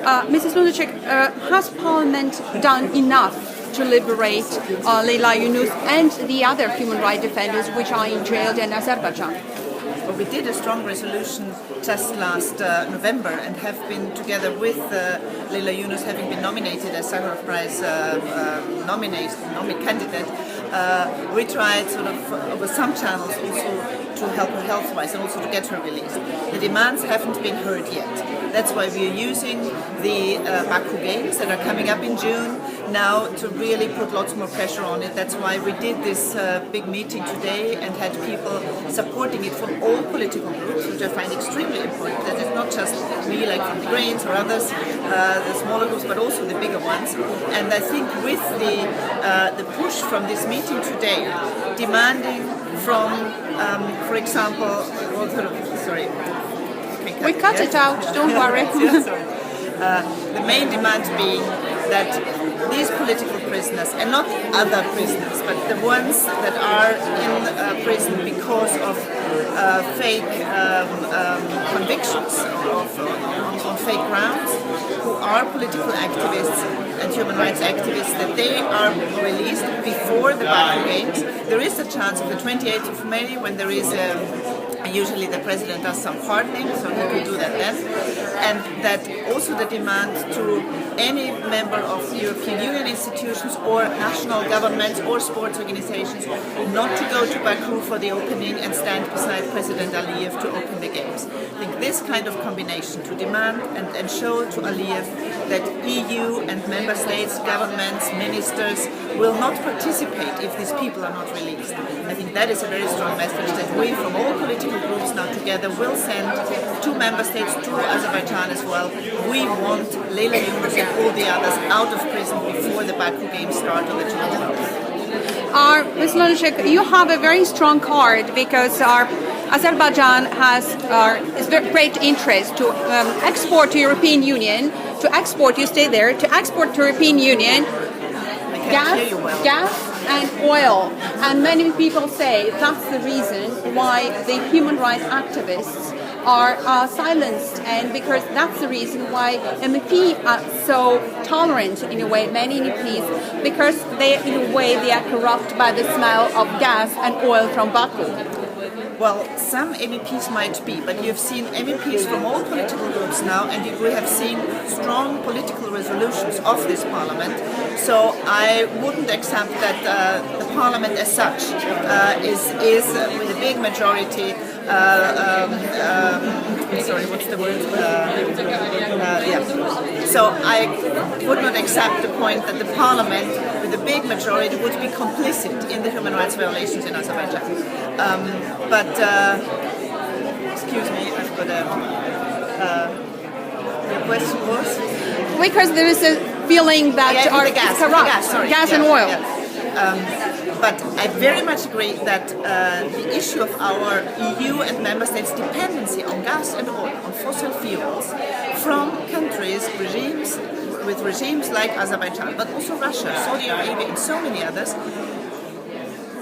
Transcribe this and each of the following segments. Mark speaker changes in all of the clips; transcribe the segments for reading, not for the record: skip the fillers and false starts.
Speaker 1: Mrs. Lunacek, has Parliament done enough to liberate Leyla Yunus and the other human rights defenders which are in jail in Azerbaijan?
Speaker 2: Well, we did a strong resolution just last November and have been together with Leyla Yunus having been nominated as Sakharov Prize candidate. We tried sort of over some channels also to help her health-wise and also to get her released. The demands haven't been heard yet. That's why we are using the Baku Games that are coming up in June now to really put lots more pressure on it. That's why we did this big meeting today and had people supporting it from all political groups, which I find extremely important. That it's not just me, like from the Greens or others, the smaller groups, but also the bigger ones. And I think with the push from this meeting today, demanding from, for example,
Speaker 1: we cut it out, don't worry.
Speaker 2: The main demand being that these political prisoners, and not other prisoners, but the ones that are in prison because of fake convictions on fake grounds, who are political activists and human rights activists, that they are released before the Baku Games. There is a chance of the 28th of May when there is usually the president does some pardoning, so he could do that then. And that also the demand to any member of European Union institutions or national governments or sports organizations not to go to Baku for the opening and stand beside President Aliyev to open the games. I think this kind of combination to demand and show to Aliyev that EU and member states, governments, ministers will not participate if these people are not released. I think that is a very strong message that we from all political groups now together will send to member states, to Azerbaijan as well. We want Leyla Yunus and all the others out of prison before the Baku Games start on the 12th.
Speaker 1: Ms. Lunacek, you have a very strong card because Azerbaijan has great interest to export to European Union, to export, you stay there, to export to European Union gas and oil. And many people say that's the reason why the human rights activists are silenced, and because that's the reason why MEP are so tolerant in a way, many MEPs, because in a way they are corrupt by the smell of gas and oil from Baku.
Speaker 2: Well, some MEPs might be, but you've seen MEPs from all political groups now, and we have seen strong political resolutions of this parliament. So I wouldn't accept that the parliament as such is with a big majority. Sorry, what's the word? So I would not accept the point that the parliament, with a big majority, would be complicit in the human rights violations in Azerbaijan. Excuse me, I've got your question was?
Speaker 1: Because there is a feeling that it's corrupt, gas and oil.
Speaker 2: But I very much agree that the issue of our EU and member states' dependency on gas and oil, on fossil fuels, from countries, regimes like Azerbaijan, but also Russia, Saudi Arabia, and so many others,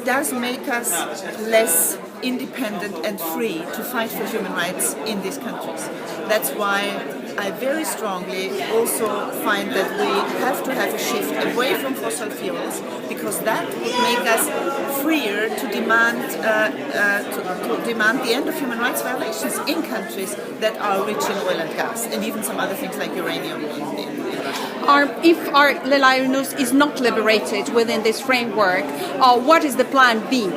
Speaker 2: does make us less independent and free to fight for human rights in these countries. That's why I very strongly also find that we have to have a shift away from fossil fuels, because that would make us freer to demand the end of human rights violations in countries that are rich in oil and gas, and even some other things like uranium in Russia.
Speaker 1: If Leyla Yunus is not liberated within this framework, what is the plan B?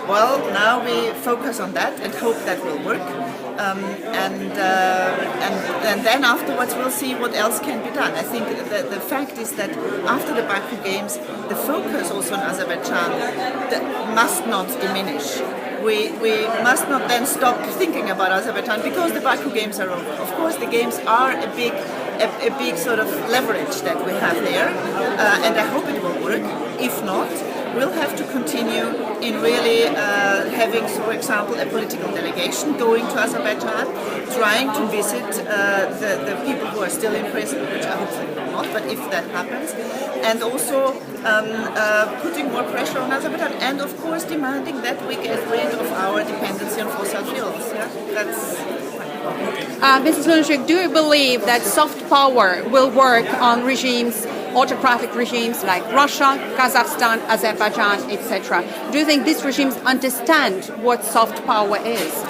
Speaker 2: Well, now we focus on that and hope that will work. And then afterwards we'll see what else can be done. I think the fact is that after the Baku Games, the focus also in Azerbaijan must not diminish. We must not then stop thinking about Azerbaijan because the Baku Games are over. Of course, the games are a big sort of leverage that we have there, and I hope it will work. If not, we'll have to continue in really having, for example, a political delegation going to Azerbaijan, trying to visit the people who are still in prison, which I hope not, but if that happens, and also putting more pressure on Azerbaijan, and of course demanding that we get rid of our dependency on fossil fuels. Yeah? That's
Speaker 1: Mrs. Lunacek, do you believe that soft power will work on regimes, autocratic regimes like Russia, Kazakhstan, Azerbaijan, etc.? Do you think these regimes understand what soft power is?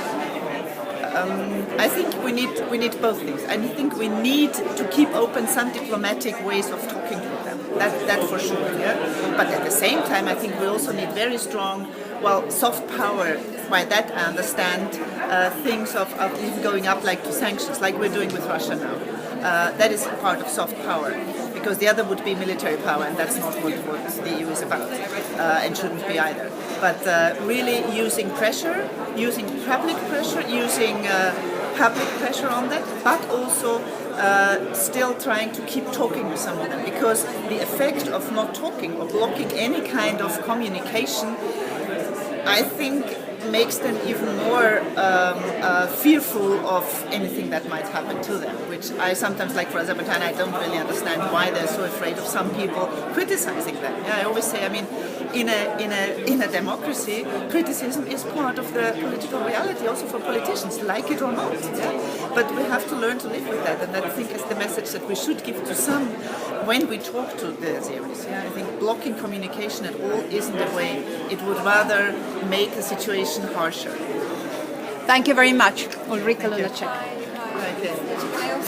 Speaker 2: I think we need both things. I think we need to keep open some diplomatic ways of talking to them. That for sure. Yeah? But at the same time, I think we also need very strong, soft power. By that I understand things of even going up like to sanctions, like we're doing with Russia now. That is part of soft power, because the other would be military power, and that's not what the EU is about, and shouldn't be either. But really using pressure, using public pressure, using public pressure on that, but also still trying to keep talking with some of them, because the effect of not talking or blocking any kind of communication, I think, makes them even more fearful of anything that might happen to them, which I sometimes, like for Azerbaijan, I don't really understand why they're so afraid of some people criticizing them. Yeah, I always say, I mean, in a democracy, criticism is part of the political reality, also for politicians, like it or not. Yeah? But we have to learn to live with that, and I think is the message that we should give to some when we talk to the Azeris. Yeah? I think blocking communication at all isn't the way. It would rather make the situation harsher.
Speaker 1: Thank you very much, Ulrike Lunacek.
Speaker 2: Okay.